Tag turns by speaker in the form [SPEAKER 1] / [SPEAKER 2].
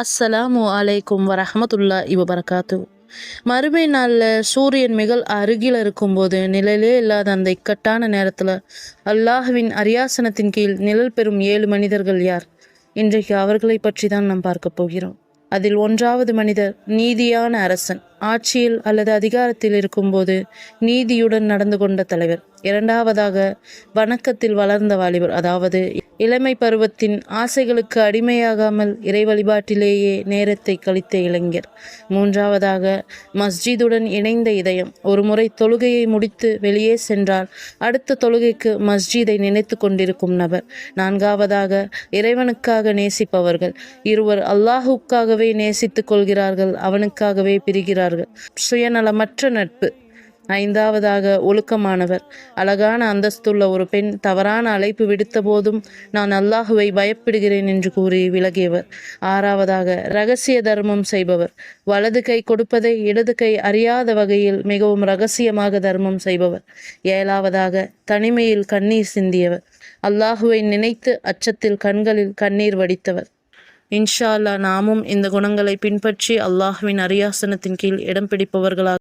[SPEAKER 1] அஸ்ஸலாமு அலைக்கும் வரஹமத்துல்லாஹி வபரகாத்து. மறுமை நாளில் சூரியன் மிக அருகில் இருக்கும்போது நிழலே இல்லாத அந்த இக்கட்டான நேரத்தில் அல்லாஹ்வின் அரியாசனத்தின் கீழ் நிழல் பெறும் 7 மனிதர்கள் யார்? இன்றைக்கு அவர்களை பற்றி தான் நாம் பார்க்க போகிறோம். அதில் 1வது மனிதர் நீதியான அரசன். ஆட்சியில் அல்லது அதிகாரத்தில் இருக்கும்போது நீதியுடன் நடந்து கொண்ட தலைவர். 2வதாக வணக்கத்தில் வளர்ந்த வாலிபர், அதாவது இளமை பருவத்தின் ஆசைகளுக்கு அடிமையாகாமல் இறை வழிபாட்டிலேயே நேரத்தை கழித்த இளைஞர். 3வதாக மஸ்ஜிதுடன் இணைந்த இதயம். ஒரு முறை தொழுகையை முடித்து வெளியே சென்றால் அடுத்த தொழுகைக்கு மஸ்ஜிதை நினைத்து கொண்டிருக்கும் நபர். 4வதாக இறைவனுக்காக நேசிப்பவர்கள். இருவர் அல்லாஹுக்காகவே நேசித்துக் கொள்கிறார்கள், அவனுக்காகவே பிரிகிறார்கள். சுயநலமற்ற நட்பு. 5வதாக ஒழுக்கமானவர். அழகான அந்தஸ்துள்ள ஒரு பெண் தவறான அழைப்பு விடுத்த போதும் நான் அல்லாஹுவை பயப்படுகிறேன் என்று கூறி விலகியவர். 6வதாக இரகசிய தர்மம் செய்பவர். வலது கை கொடுப்பதை இடது கை அறியாத வகையில் மிகவும் இரகசியமாக தர்மம் செய்பவர். 7வதாக தனிமையில் கண்ணீர் சிந்தியவர். அல்லாஹுவை நினைத்து அச்சத்தில் கண்களில் கண்ணீர் வடித்தவர். இன்ஷா அல்லாஹ் நாமும் இந்த குணங்களை பின்பற்றி அல்லாஹ்வின் அரியாசனத்தின் கீழ் இடம் பிடிப்பவர்களாக